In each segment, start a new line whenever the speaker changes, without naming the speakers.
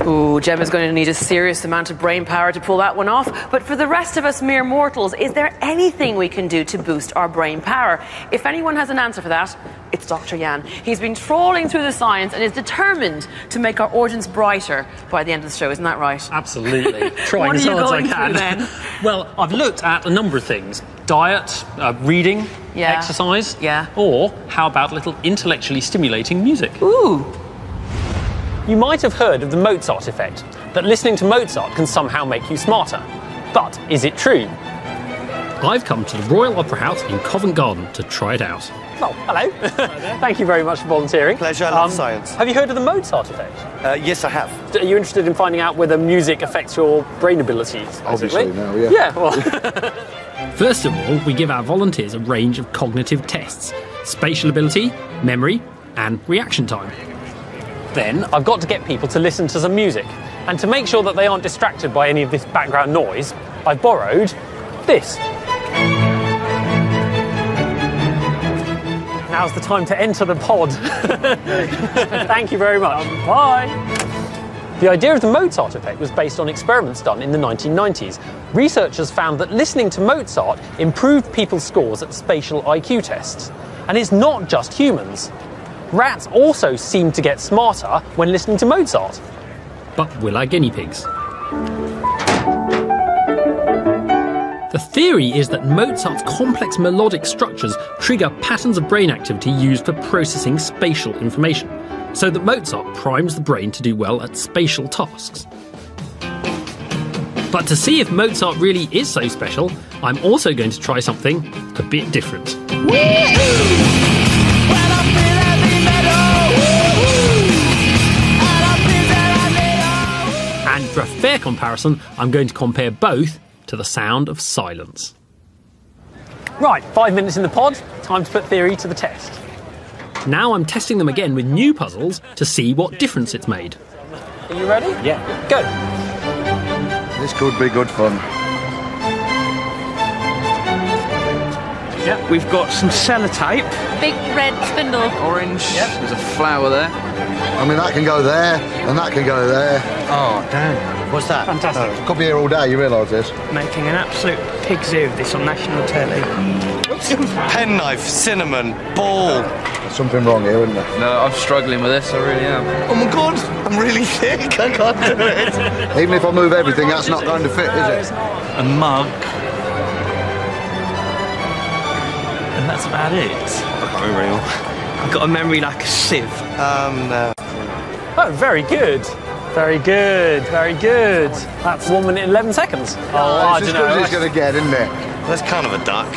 Ooh, Gemma's going to need a serious amount of brain power to pull that one off. But for the rest of us mere mortals, is there anything we can do to boost our brain power? If anyone has an answer for that, it's Dr. Jan. He's been trawling through the science and is determined to make our audience brighter by the end of the show. Isn't that right?
Absolutely. Trying as hard as I can.
Then?
Well, I've looked at a number of things. Diet, reading, exercise. Or how about a little intellectually stimulating music?
Ooh.
You might have heard of the Mozart effect, that listening to Mozart can somehow make you smarter. But is it true? I've come to the Royal Opera House in Covent Garden to try it out. Oh, hello. Thank you very much for volunteering.
Pleasure, I love science.
Have you heard of the Mozart effect?
Yes, I have.
Are you interested in finding out whether music affects your brain abilities? Basically?
Obviously now, yeah.
Yeah, well...
First of all, we give our volunteers a range of cognitive tests: spatial ability, memory, and reaction time.
Then I've got to get people to listen to some music. And to make sure that they aren't distracted by any of this background noise, I've borrowed this. Now's the time to enter the pod. Thank you very much. Bye. The idea of the Mozart effect was based on experiments done in the 1990s. Researchers found that listening to Mozart improved people's scores at spatial IQ tests. And it's not just humans. Rats also seem to get smarter when listening to Mozart.
But will our guinea pigs? The theory is that Mozart's complex melodic structures trigger patterns of brain activity used for processing spatial information, so that Mozart primes the brain to do well at spatial tasks. But to see if Mozart really is so special, I'm also going to try something a bit different. And for a fair comparison, I'm going to compare both to the sound of silence.
Right, 5 minutes in the pod, time to put theory to the test.
Now I'm testing them again with new puzzles to see what difference it's made.
Are you ready?
Yeah.
Go.
This could be good fun.
Yep, we've got some sellotape.
Big red spindle.
Orange.
Yep.
There's a flower there.
I mean, that can go there, and that can go there.
Oh, damn.
What's that?
Fantastic.
Could be here all day, you realise this?
Making an absolute pig zoo of this on national telly.
Penknife, cinnamon, ball.
There's something wrong here, isn't there?
No, I'm struggling with this, I really am.
Oh my God, I'm really thick. I can't do it.
Even if I move everything, that's not going to fit, is it?
A mug. And that's about it.
I can't remember anymore.
I've got a memory like a sieve.
No.
Oh, very good. Very good, very good. That's 1 minute and 11 seconds. Oh, I
It's
don't
as good
know.
as it's going to get, isn't it?
That's kind of a duck.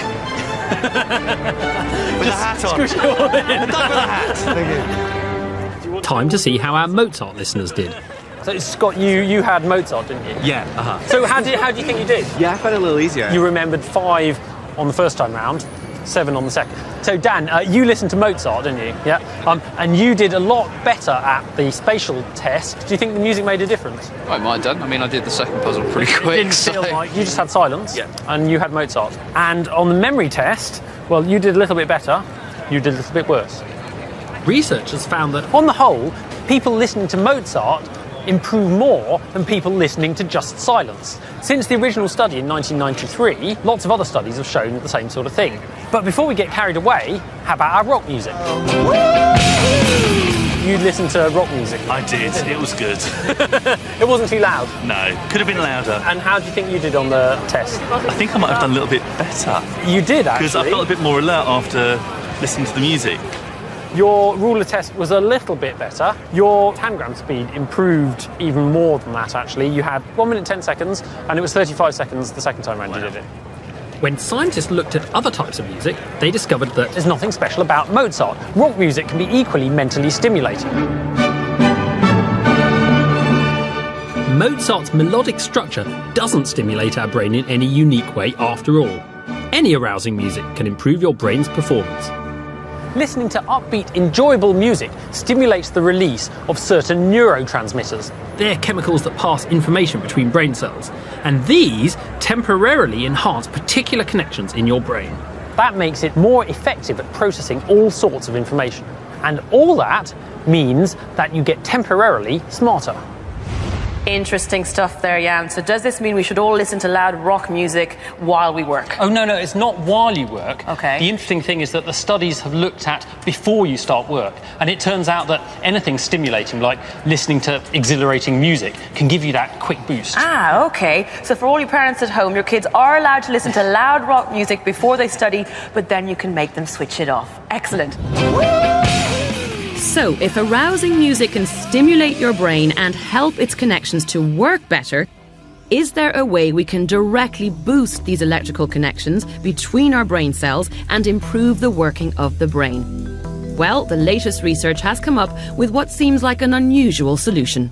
With a hat on.
Squish it all in.
A duck with a hat. Thank you.
Time to see how our Mozart listeners did.
So, Scott, you had Mozart, didn't you?
Yeah,
So how do you think you did?
Yeah, I found it a little easier.
You remembered 5 on the first time round, 7 on the second. So Dan, you listened to Mozart, didn't you? Yeah. And you did a lot better at the spatial test. Do you think the music made a difference?
I might have done. I mean, I did the second puzzle pretty quick.
It didn't feel
so...
like you just had silence.
Yeah.
And you had Mozart. And on the memory test, well, you did a little bit better. You did a little bit worse.
Researchers found that
On the whole, people listening to Mozart improve more than people listening to just silence. Since the original study in 1993, lots of other studies have shown the same sort of thing. But before we get carried away, how about our rock music? You listened to rock music?
I did. It was good.
It wasn't too loud?
No, could have been louder.
And how do you think you did on the test?
I think I might have done a little bit better.
You did, actually.
Because I felt a bit more alert after listening to the music.
Your ruler test was a little bit better. Your tangram speed improved even more than that, actually. You had 1 minute 10 seconds, and it was 35 seconds the second time round you did it.
when scientists looked at other types of music, they discovered that
there's nothing special about Mozart. Rock music can be equally mentally stimulating.
Mozart's melodic structure doesn't stimulate our brain in any unique way after all. Any arousing music can improve your brain's performance.
Listening to upbeat, enjoyable music stimulates the release of certain neurotransmitters.
They're chemicals that pass information between brain cells, and these temporarily enhance particular connections in your brain.
That makes it more effective at processing all sorts of information. And all that means that you get temporarily smarter.
Interesting stuff there, Jan. So does this mean we should all listen to loud rock music while we work?
Oh, no, it's not while you work.
Okay.
The interesting thing is that the studies have looked at before you start work, and it turns out that anything stimulating, like listening to exhilarating music, can give you that quick boost.
Ah, okay. So for all you parents at home, your kids are allowed to listen to loud rock music before they study, but then you can make them switch it off. Excellent.
So, if arousing music can stimulate your brain and help its connections to work better, is there a way we can directly boost these electrical connections between our brain cells and improve the working of the brain? Well, the latest research has come up with what seems like an unusual solution.